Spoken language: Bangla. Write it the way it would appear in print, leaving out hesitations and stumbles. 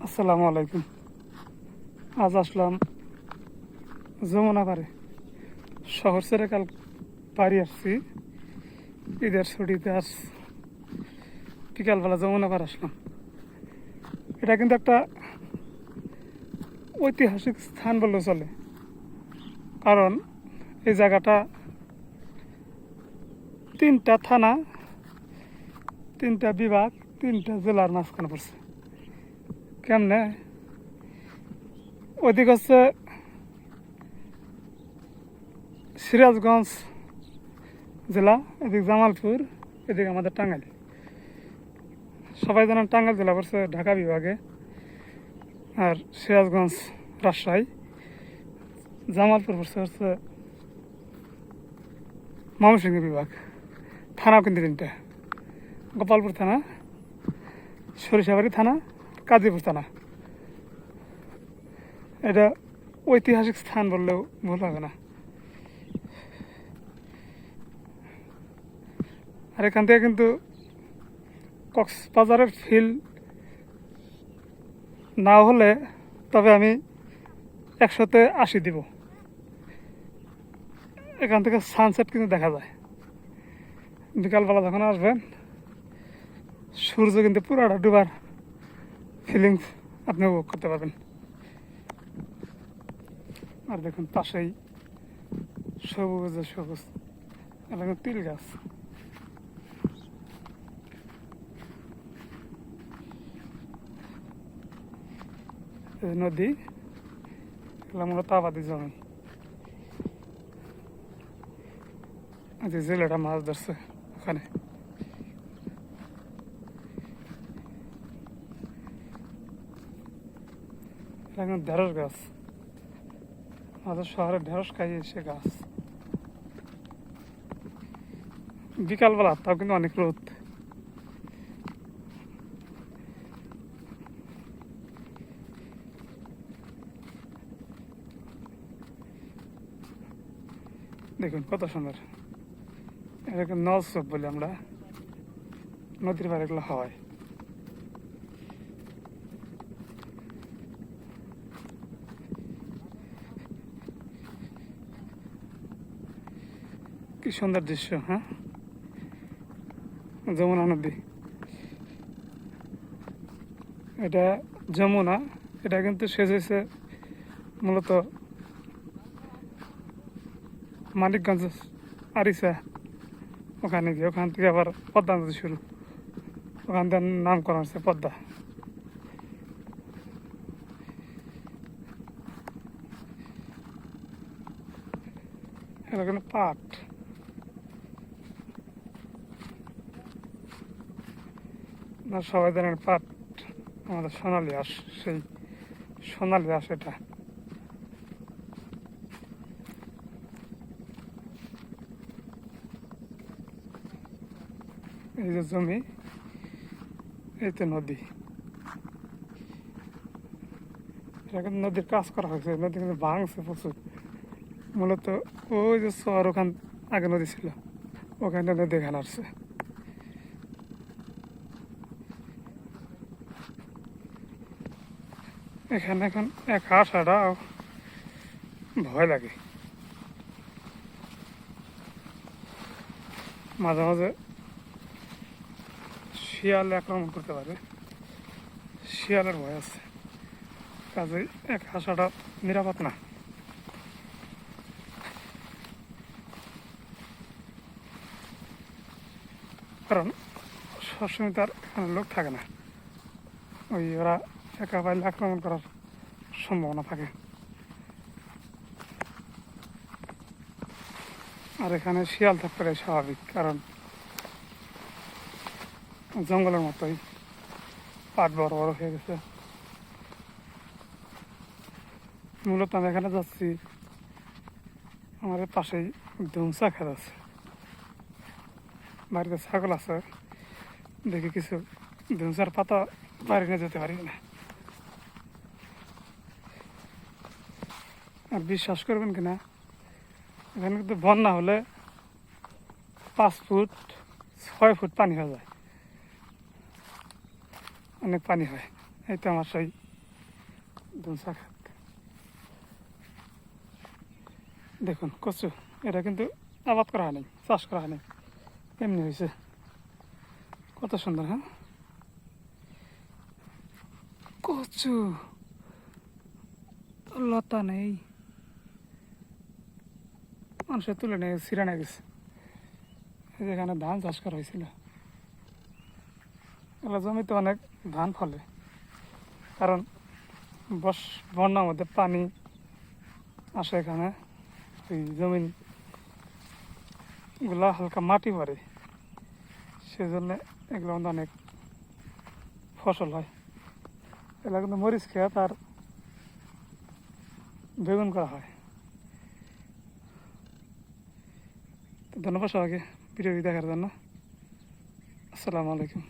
আসসালামু আলাইকুম। আজ আসলাম যমুনা পারে। শহর ছেড়ে কাল বাড়ি আসছি ঈদের ছুটিতে। আজ বিকালবেলা যমুনা পার আসলাম। এটা কিন্তু একটা ঐতিহাসিক স্থান বললেও চলে, কারণ এই জায়গাটা তিনটা থানা, তিনটা বিভাগ, তিনটা জেলার মাঝখানে পড়ছে। কেমনে? ওইদিক হচ্ছে সিরাজগঞ্জ জেলা, এদিক জামালপুর, এদিকে আমাদের টাঙ্গাইল। সবাই জানেন টাঙ্গাইল জেলা পড়ছে ঢাকা বিভাগে, আর সিরাজগঞ্জ রাজশাহী, জামালপুর পড়ছে হচ্ছে ময়মনসিংহ বিভাগ। থানাও কিন্তু তিনটা: গোপালপুর থানা, সরিষাবাড়ি থানা, কাজীপুর থানা। এটা ঐতিহাসিক স্থান বললেও ভুল হবে না। আর এখান থেকে কিন্তু কক্সবাজারের ফিল না হলে তবে আমি 100-তে 80 দিব। এখান থেকে সানসেট কিন্তু দেখা যায়। বিকালবেলা যখন আসবেন সূর্য কিন্তু পুরোটা ডুবার ফিলিংস আপনি উপভোগ করতে পারবেন। আর দেখুন পাশেই সবুজ সবুজ, এটা কিন্তু তিল গাছ। নদী, এগুলো মূলত আবাদি জমি। যে জেলেটা মাছ ধরছে ওখানে। এখন ঢেঁড়স গাছ, আমাদের শহরে ঢেঁড়স খাইয়ে সে গাছ। বিকালবেলা তাও কিন্তু অনেক রোদ। দেখুন কত সুন্দর। এটাকে নল চোখ বলি আমরা, নদীর পাড়ে এগুলো হয়। কি সুন্দর দৃশ্য। হ্যাঁ, যমুনা নদী। এটা যমুনা, এটা কিন্তু শেষ হয়েছে মূলত মানিকগঞ্জ আরিসা, ওখানে গিয়ে ওখান থেকে আবার পদ্মা নদী শুরু। ওখান থেকে নামকরণ হচ্ছে পদ্মা। এটা কিন্তু পাট। সবাই জানেন পাট আমাদের সোনালি আঁশ, সেই সোনালি আঁশ এটা। এই যে জমি, এই তো নদী। এটা কিন্তু নদীর কাজ করা হয়েছে, নদী কিন্তু ভাঙছে প্রচুর। মূলত ওই যে চর, ওখান আগে নদী ছিল, ওখানে নদী এখানে আসছে। এখানে এখন একা আসাটা ভয় লাগে। মাঝে মাঝে শিয়াল আক্রমণ করতে পারে, শিয়ালের ভয় আছে, কাজেই একা আসাটা নিরাপদ না। কারণ সবসময় তার এখানে লোক থাকে না, ওরা একা পাইলে আক্রমণ করার সম্ভাবনা থাকে। আর এখানে শিয়াল থাকতে স্বাভাবিক, কারণ জঙ্গলের মতোই পাট বড় বড় হয়ে গেছে। মূলত আমি এখানে যাচ্ছি, আমাদের পাশেই ধুমসা খেত আছে, বাড়িতে ছাগল আছে, দেখি কিছু ধুমসার পাতা বাড়ি নিয়ে যেতে পারি না। আর বিশ্বাস করবেন কিনা, এখানে কিন্তু বন্যা হলে 5 ফুট 6 ফুট পানি হয়ে যায়, অনেক পানি হয়। এই তো আমার সেই ধনসা খাত। দেখুন কচু, এটা কিন্তু আবাদ করা হয়নি, চাষ করা হয়নি, এমনি হয়েছে। কত সুন্দর, হ্যাঁ কচু, লতা নেই, মানুষের তুলে নিয়ে ছিঁড়ে নিয়ে গেছে। যেখানে ধান চাষ করা হয়েছিল, এগুলো জমিতে অনেক ধান ফলে, কারণ বন্যার মধ্যে পানি আসে এখানে, ওই জমিন গুলা হালকা মাটি পড়ে, সেজন্য এগুলো মধ্যে অনেক ফসল হয়। এগুলো কিন্তু মরিচ খেত আর বেগুন করা হয়। তো ধন্যবাদ সবাইকে ভিডিওটি দেখার জন্য। আসসালামু আলাইকুম।